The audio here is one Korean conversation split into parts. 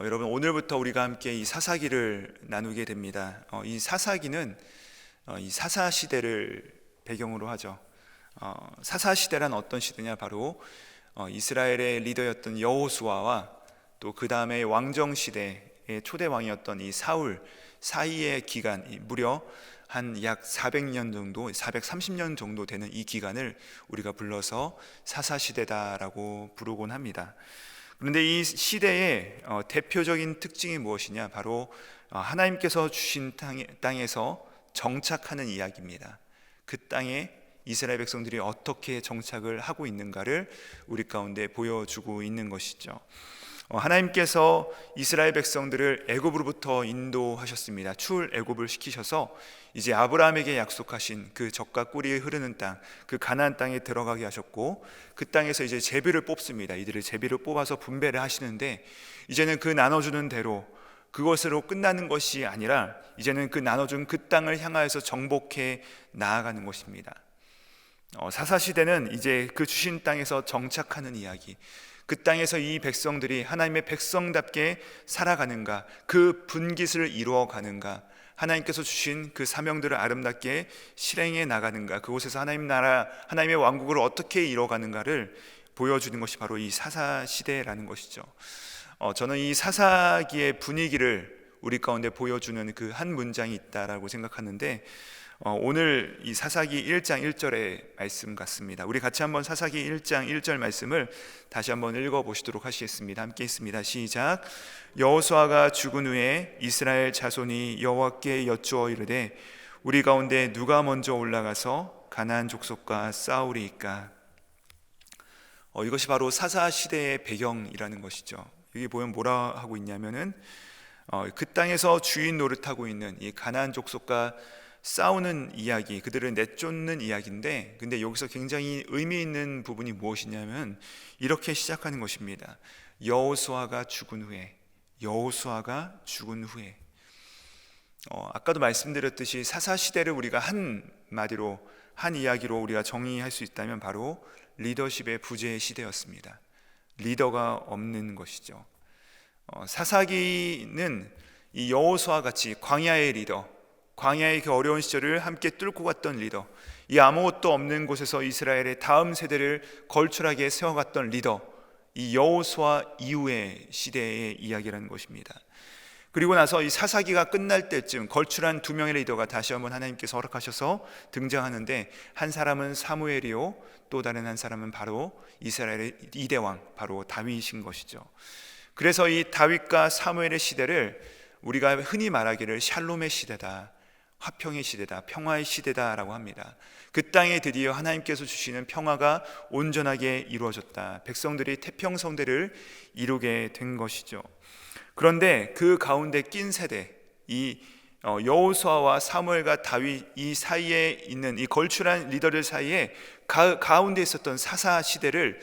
여러분, 오늘부터 우리가 함께 이 사사기를 나누게 됩니다. 이 사사기는 이 사사 시대를 배경으로 하죠. 사사 시대란 어떤 시대냐? 바로 이스라엘의 리더였던 여호수아와 또 그 다음에 왕정 시대의 초대 왕이었던 이 사울 사이의 기간, 무려 한 약 400년 정도, 430년 정도 되는 이 기간을 우리가 불러서 사사 시대다라고 부르곤 합니다. 그런데 이 시대의 대표적인 특징이 무엇이냐? 바로 하나님께서 주신 땅에서 정착하는 이야기입니다. 그 땅에 이스라엘 백성들이 어떻게 정착을 하고 있는가를 우리 가운데 보여주고 있는 것이죠. 하나님께서 이스라엘 백성들을 애굽으로부터 인도하셨습니다. 출애굽을 시키셔서 이제 아브라함에게 약속하신 그 젖과 꿀이 흐르는 땅, 그 가나안 땅에 들어가게 하셨고, 그 땅에서 이제 제비를 뽑습니다. 이들을 제비를 뽑아서 분배를 하시는데, 이제는 그 나눠주는 대로 그것으로 끝나는 것이 아니라 이제는 그 나눠준 그 땅을 향하여서 정복해 나아가는 것입니다. 사사시대는 이제 그 주신 땅에서 정착하는 이야기, 그 땅에서 이 백성들이 하나님의 백성답게 살아가는가, 그 분깃을 이루어가는가, 하나님께서 주신 그 사명들을 아름답게 실행해 나가는가, 그곳에서 하나님 나라, 하나님의 왕국을 어떻게 이루어가는가를 보여주는 것이 바로 이 사사시대라는 것이죠. 저는 이 사사기의 분위기를 우리 가운데 보여주는 그 한 문장이 있다라고 생각하는데, 오늘 이 사사기 1장 1절의 말씀 같습니다. 우리 같이 한번 사사기 1장 1절 말씀을 다시 한번 읽어보시도록 하시겠습니다. 함께 있습니다. 시작. 여호수아가 죽은 후에 이스라엘 자손이 여호와께 여쭈어 이르되 우리 가운데 누가 먼저 올라가서 가나안 족속과 싸우리이까? 이것이 바로 사사 시대의 배경이라는 것이죠. 여기 보면 뭐라 하고 있냐면은 그 땅에서 주인 노릇하고 있는 이 가나안 족속과 싸우는 이야기, 그들을 내쫓는 이야기인데, 근데 여기서 굉장히 의미 있는 부분이 무엇이냐면 이렇게 시작하는 것입니다. 여호수아가 죽은 후에, 여호수아가 죽은 후에. 아까도 말씀드렸듯이 사사 시대를 우리가 한 마디로, 한 이야기로 우리가 정의할 수 있다면 바로 리더십의 부재의 시대였습니다. 리더가 없는 것이죠. 사사기는 이 여호수아 같이 광야의 리더, 광야의 그 어려운 시절을 함께 뚫고 갔던 리더, 이 아무것도 없는 곳에서 이스라엘의 다음 세대를 걸출하게 세워갔던 리더, 이 여호수아 이후의 시대의 이야기라는 것입니다. 그리고 나서 이 사사기가 끝날 때쯤 걸출한 두 명의 리더가 다시 한번 하나님께서 허락하셔서 등장하는데, 한 사람은 사무엘이요, 또 다른 한 사람은 바로 이스라엘의 2대 왕, 바로 다윗인 것이죠. 그래서 이 다윗과 사무엘의 시대를 우리가 흔히 말하기를 샬롬의 시대다, 화평의 시대다, 평화의 시대다라고 합니다. 그 땅에 드디어 하나님께서 주시는 평화가 온전하게 이루어졌다, 백성들이 태평성대를 이루게 된 것이죠. 그런데 그 가운데 낀 세대, 이 여호수아와 사무엘과 다윗 이 사이에 있는 이 걸출한 리더들 사이에 가운데 있었던 사사 시대를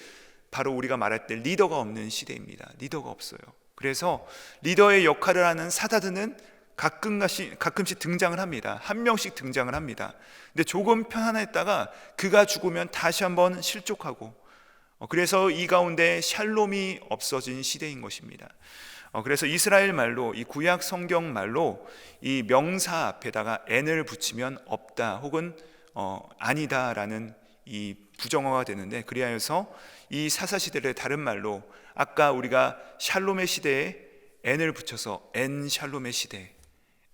바로 우리가 말할 때 리더가 없는 시대입니다. 리더가 없어요. 그래서 리더의 역할을 하는 사다드는 가끔씩 등장을 합니다. 한 명씩 등장을 합니다. 근데 조금 편안했다가 그가 죽으면 다시 한번 실족하고, 그래서 이 가운데 샬롬이 없어진 시대인 것입니다. 그래서 이스라엘 말로, 이 구약 성경 말로 이 명사 앞에다가 n을 붙이면 없다 혹은 아니다라는 이 부정어가 되는데, 그리하여서 이 사사시대를 다른 말로 아까 우리가 샬롬의 시대에 n을 붙여서 엔 샬롬의 시대,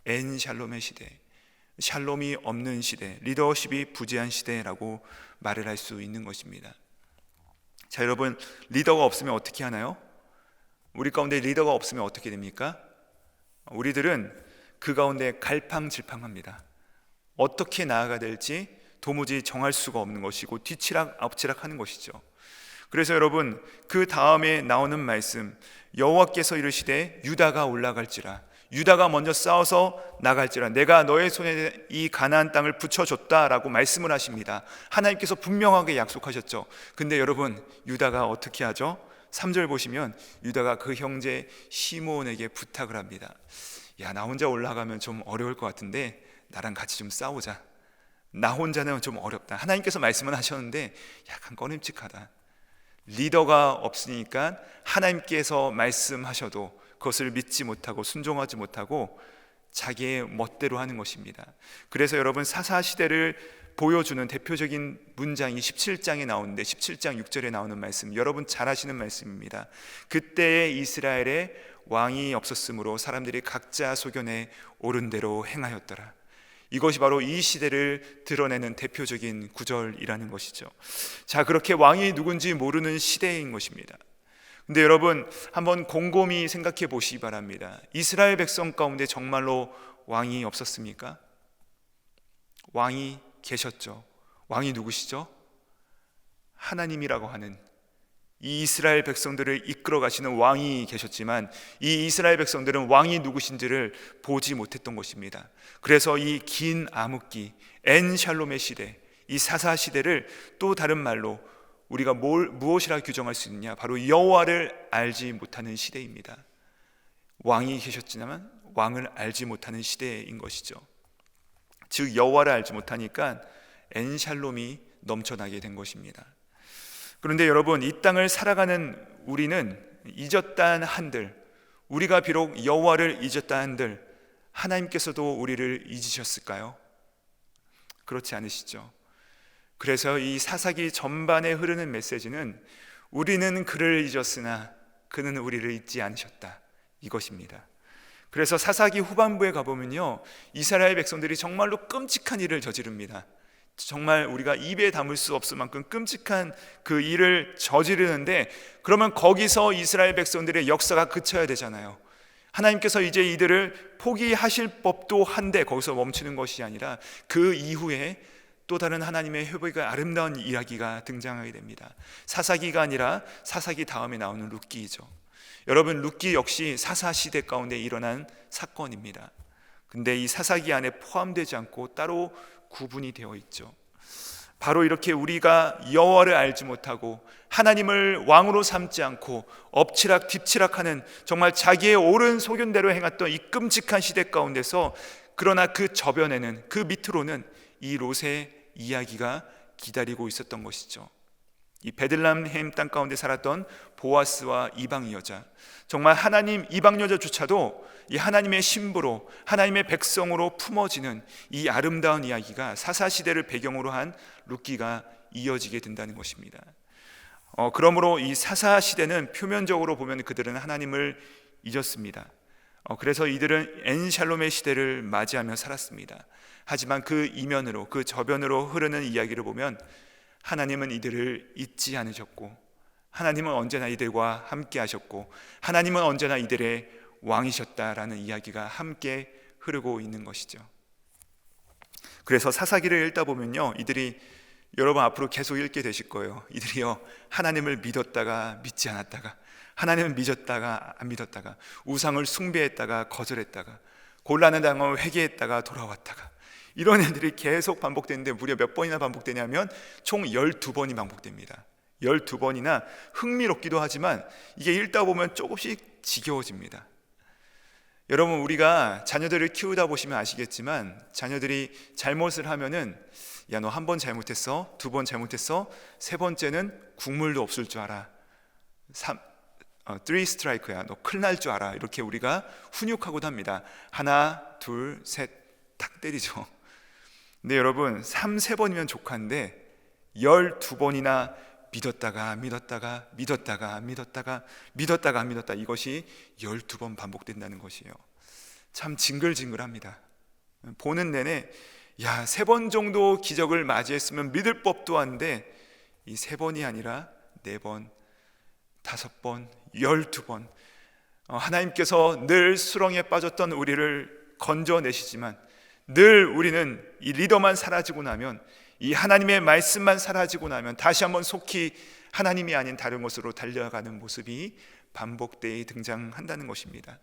엔 샬롬의 시대, 샬롬이 없는 시대, 리더십이 부재한 시대라고 말을 할 수 있는 것입니다. 자, 여러분, 리더가 없으면 어떻게 하나요? 우리 가운데 리더가 없으면 어떻게 됩니까? 우리들은 그 가운데 갈팡질팡합니다. 어떻게 나아가야 될지 도무지 정할 수가 없는 것이고 뒤치락 앞치락 하는 것이죠. 그래서 여러분, 그 다음에 나오는 말씀, 여호와께서 이르시되 유다가 올라갈지라, 유다가 먼저 싸워서 나갈지라, 내가 너의 손에 이 가나안 땅을 붙여줬다라고 말씀을 하십니다. 하나님께서 분명하게 약속하셨죠. 근데 여러분, 유다가 어떻게 하죠? 3절 보시면 유다가 그 형제 시므온에게 부탁을 합니다. 야, 나 혼자 올라가면 좀 어려울 것 같은데 나랑 같이 좀 싸우자. 나 혼자는 좀 어렵다. 하나님께서 말씀은 하셨는데 약간 꺼림칙하다. 리더가 없으니까 하나님께서 말씀하셔도 그것을 믿지 못하고 순종하지 못하고 자기의 멋대로 하는 것입니다. 그래서 여러분, 사사시대를 보여주는 대표적인 문장이 17장에 나오는데 17장 6절에 나오는 말씀, 여러분 잘 아시는 말씀입니다. 그때의 이스라엘에 왕이 없었으므로 사람들이 각자 소견에 옳은 대로 행하였더라. 이것이 바로 이 시대를 드러내는 대표적인 구절이라는 것이죠. 자, 그렇게 왕이 누군지 모르는 시대인 것입니다. 근데 여러분, 한번 곰곰이 생각해 보시기 바랍니다. 이스라엘 백성 가운데 정말로 왕이 없었습니까? 왕이 계셨죠. 왕이 누구시죠? 하나님이라고 하는, 이 이스라엘 백성들을 이끌어 가시는 왕이 계셨지만 이 이스라엘 백성들은 왕이 누구신지를 보지 못했던 것입니다. 그래서 이 긴 암흑기, 엔샬롬의 시대, 이 사사 시대를 또 다른 말로 우리가 무엇이라 규정할 수 있느냐? 바로 여호와를 알지 못하는 시대입니다. 왕이 계셨지만 왕을 알지 못하는 시대인 것이죠. 즉 여호와를 알지 못하니까 엔샬롬이 넘쳐나게 된 것입니다. 그런데 여러분, 이 땅을 살아가는 우리는 잊었다 한들, 우리가 비록 여호와를 잊었다 한들 하나님께서도 우리를 잊으셨을까요? 그렇지 않으시죠. 그래서 이 사사기 전반에 흐르는 메시지는 우리는 그를 잊었으나 그는 우리를 잊지 않으셨다, 이것입니다. 그래서 사사기 후반부에 가보면요, 이스라엘 백성들이 정말로 끔찍한 일을 저지릅니다. 정말 우리가 입에 담을 수 없을 만큼 끔찍한 그 일을 저지르는데, 그러면 거기서 이스라엘 백성들의 역사가 그쳐야 되잖아요. 하나님께서 이제 이들을 포기하실 법도 한데 거기서 멈추는 것이 아니라 그 이후에 또 다른 하나님의 회복의 아름다운 이야기가 등장하게 됩니다. 사사기가 아니라 사사기 다음에 나오는 룻기이죠. 여러분, 룻기 역시 사사시대 가운데 일어난 사건입니다. 근데 이 사사기 안에 포함되지 않고 따로 구분이 되어 있죠. 바로 이렇게 우리가 여호와를 알지 못하고 하나님을 왕으로 삼지 않고 엎치락 뒤치락하는, 정말 자기의 옳은 소견대로 행했던 이 끔찍한 시대 가운데서, 그러나 그 저변에는, 그 밑으로는 이 롯의 이야기가 기다리고 있었던 것이죠. 이 베들레헴 땅 가운데 살았던 보아스와 이방 여자, 정말 하나님 이방 여자조차도 이 하나님의 신부로, 하나님의 백성으로 품어지는 이 아름다운 이야기가 사사시대를 배경으로 한 룻기가 이어지게 된다는 것입니다. 그러므로 이 사사시대는 표면적으로 보면 그들은 하나님을 잊었습니다. 그래서 이들은 엔샬롬의 시대를 맞이하며 살았습니다. 하지만 그 이면으로, 그 저변으로 흐르는 이야기를 보면 하나님은 이들을 잊지 않으셨고, 하나님은 언제나 이들과 함께 하셨고, 하나님은 언제나 이들의 왕이셨다라는 이야기가 함께 흐르고 있는 것이죠. 그래서 사사기를 읽다 보면요, 이들이, 여러분 앞으로 계속 읽게 되실 거예요. 이들이요, 하나님을 믿었다가 믿지 않았다가, 하나님을 믿었다가 안 믿었다가, 우상을 숭배했다가 거절했다가, 곤란한 당하고 회개했다가 돌아왔다가, 이런 애들이 계속 반복되는데 무려 몇 번이나 반복되냐면 총 12번이 반복됩니다. 12번이나 흥미롭기도 하지만 이게 읽다 보면 조금씩 지겨워집니다. 여러분, 우리가 자녀들을 키우다 보시면 아시겠지만 자녀들이 잘못을 하면은, 야, 너 한 번 잘못했어, 두 번 잘못했어, 세 번째는 국물도 없을 줄 알아, 3 스트라이크야, 너 큰일 날 줄 알아, 이렇게 우리가 훈육하고도 합니다. 하나, 둘, 셋, 탁 때리죠. 근데 여러분, 3, 4번이면 족한데 12번이나 믿었다가 믿었다가 믿었다가 믿었다가 믿었다가 안 믿었다, 이것이 12번 반복된다는 것이에요. 참 징글징글합니다. 보는 내내, 야, 3번 정도 기적을 맞이했으면 믿을 법도 한데 이 3번이 아니라 4번, 5번, 12번, 하나님께서 늘 수렁에 빠졌던 우리를 건져내시지만 늘 우리는 이 리더만 사라지고 나면, 이 하나님의 말씀만 사라지고 나면 다시 한번 속히 하나님이 아닌 다른 곳으로 달려가는 모습이 반복되이 등장한다는 것입니다.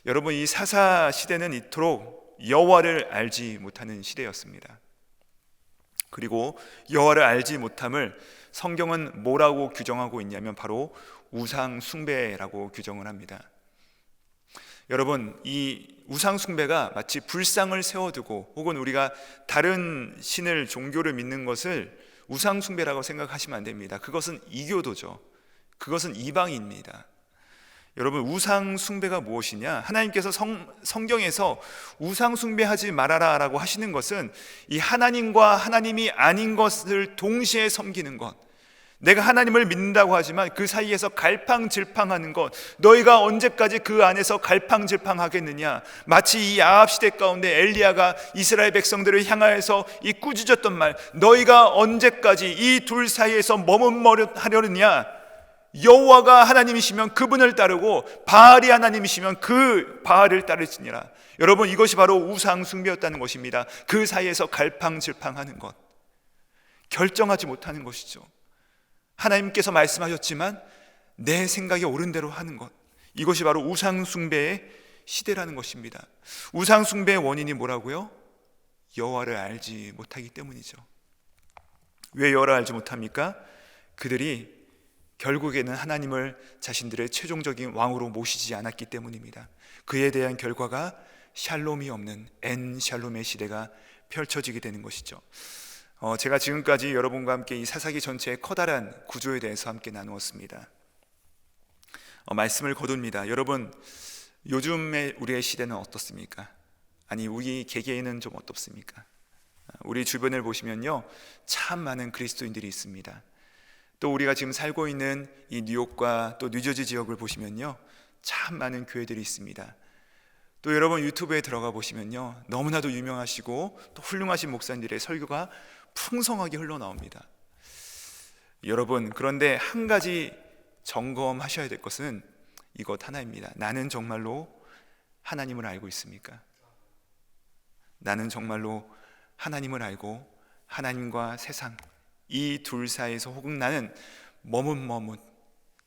여러분, 이 사사 시대는 이토록 여호와를 알지 못하는 시대였습니다. 그리고 여호와를 알지 못함을 성경은 뭐라고 규정하고 있냐면 바로 우상 숭배라고 규정을 합니다. 여러분, 이 우상 숭배가 마치 불상을 세워두고 혹은 우리가 다른 신을, 종교를 믿는 것을 우상 숭배라고 생각하시면 안 됩니다. 그것은 이교도죠. 그것은 이방입니다. 여러분, 우상 숭배가 무엇이냐? 하나님께서 성경에서 우상 숭배하지 말아라 라고 하시는 것은 이 하나님과 하나님이 아닌 것을 동시에 섬기는 것, 내가 하나님을 믿는다고 하지만 그 사이에서 갈팡질팡하는 것, 너희가 언제까지 그 안에서 갈팡질팡하겠느냐? 마치 이 아합 시대 가운데 엘리야가 이스라엘 백성들을 향하여서 이 꾸짖었던 말, 너희가 언제까지 이 둘 사이에서 머뭇머뭇하려느냐? 여호와가 하나님이시면 그분을 따르고 바알이 하나님이시면 그 바알을 따르시니라. 여러분, 이것이 바로 우상 숭배였다는 것입니다. 그 사이에서 갈팡질팡하는 것, 결정하지 못하는 것이죠. 하나님께서 말씀하셨지만 내 생각에 옳은 대로 하는 것, 이것이 바로 우상 숭배의 시대라는 것입니다. 우상 숭배의 원인이 뭐라고요? 여호와를 알지 못하기 때문이죠. 왜 여호와를 알지 못합니까? 그들이 결국에는 하나님을 자신들의 최종적인 왕으로 모시지 않았기 때문입니다. 그에 대한 결과가 샬롬이 없는 엔샬롬의 시대가 펼쳐지게 되는 것이죠. 제가 지금까지 여러분과 함께 이 사사기 전체의 커다란 구조에 대해서 함께 나누었습니다. 말씀을 거둡니다. 여러분, 요즘의 우리의 시대는 어떻습니까? 아니, 우리 개개인은 좀 어떻습니까? 우리 주변을 보시면요, 참 많은 그리스도인들이 있습니다. 또 우리가 지금 살고 있는 이 뉴욕과 또 뉴저지 지역을 보시면요, 참 많은 교회들이 있습니다. 또 여러분 유튜브에 들어가 보시면요, 너무나도 유명하시고 또 훌륭하신 목사님들의 설교가 풍성하게 흘러나옵니다. 여러분, 그런데 한 가지 점검하셔야 될 것은 이것 하나입니다. 나는 정말로 하나님을 알고 있습니까? 나는 정말로 하나님을 알고 하나님과 세상 이 둘 사이에서 혹은 나는 머뭇머뭇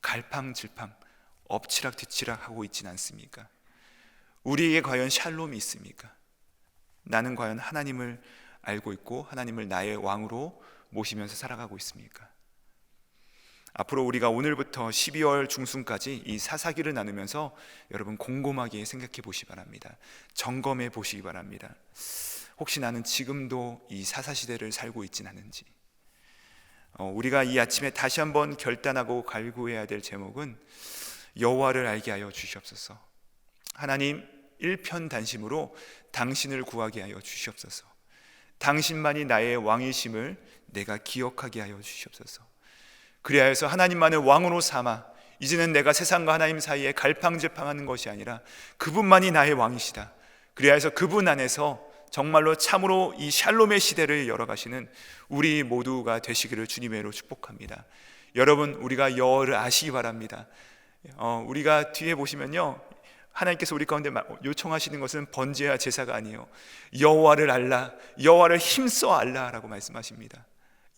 갈팡질팡 엎치락뒤치락 하고 있지는 않습니까? 우리에게 과연 샬롬이 있습니까? 나는 과연 하나님을 알고 있고 하나님을 나의 왕으로 모시면서 살아가고 있습니까? 앞으로 우리가 오늘부터 12월 중순까지 이 사사기를 나누면서 여러분 곰곰하게 생각해 보시기 바랍니다. 점검해 보시기 바랍니다. 혹시 나는 지금도 이 사사시대를 살고 있진 않은지. 우리가 이 아침에 다시 한번 결단하고 갈구해야 될 제목은 여호와를 알게 하여 주시옵소서. 하나님, 일편단심으로 당신을 구하게 하여 주시옵소서. 당신만이 나의 왕이심을 내가 기억하게 하여 주시옵소서. 그리하여서 하나님만을 왕으로 삼아 이제는 내가 세상과 하나님 사이에 갈팡질팡하는 것이 아니라 그분만이 나의 왕이시다. 그리하여서 그분 안에서 정말로 참으로 이 샬롬의 시대를 열어가시는 우리 모두가 되시기를 주님의 이름으로 축복합니다. 여러분, 우리가 여호와를 아시기 바랍니다. 우리가 뒤에 보시면요, 하나님께서 우리 가운데 요청하시는 것은 번제와 제사가 아니에요. 여호와를 알라, 여호와를 힘써 알라라고 말씀하십니다.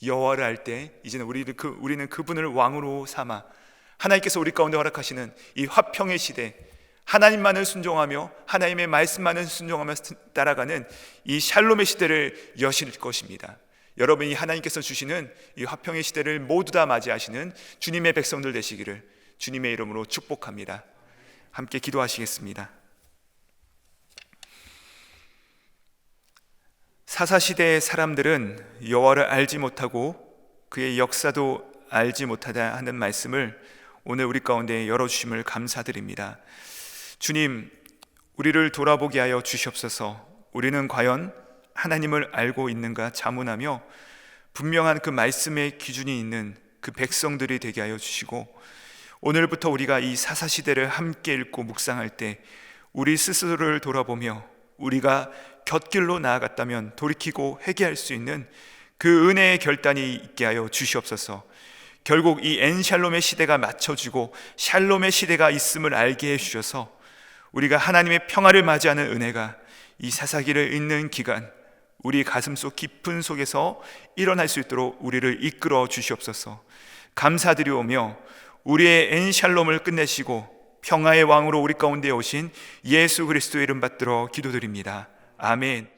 여호와를 알 때 이제는 우리는 그분을 왕으로 삼아 하나님께서 우리 가운데 허락하시는 이 화평의 시대, 하나님만을 순종하며 하나님의 말씀만을 순종하며 따라가는 이 샬롬의 시대를 여실 것입니다. 여러분이 하나님께서 주시는 이 화평의 시대를 모두 다 맞이하시는 주님의 백성들 되시기를 주님의 이름으로 축복합니다. 함께 기도하시겠습니다. 사사시대의 사람들은 여호와를 알지 못하고 그의 역사도 알지 못하다 하는 말씀을 오늘 우리 가운데 열어주심을 감사드립니다. 주님, 우리를 돌아보게 하여 주시옵소서. 우리는 과연 하나님을 알고 있는가 자문하며 분명한 그 말씀의 기준이 있는 그 백성들이 되게 하여 주시고, 오늘부터 우리가 이 사사시대를 함께 읽고 묵상할 때 우리 스스로를 돌아보며 우리가 곁길로 나아갔다면 돌이키고 회개할 수 있는 그 은혜의 결단이 있게 하여 주시옵소서. 결국 이 엔샬롬의 시대가 맞춰지고 샬롬의 시대가 있음을 알게 해주셔서 우리가 하나님의 평화를 맞이하는 은혜가 이 사사기를 읽는 기간 우리 가슴속 깊은 속에서 일어날 수 있도록 우리를 이끌어 주시옵소서. 감사드리오며 우리의 엔샬롬을 끝내시고 평화의 왕으로 우리 가운데 오신 예수 그리스도의 이름 받들어 기도드립니다. 아멘.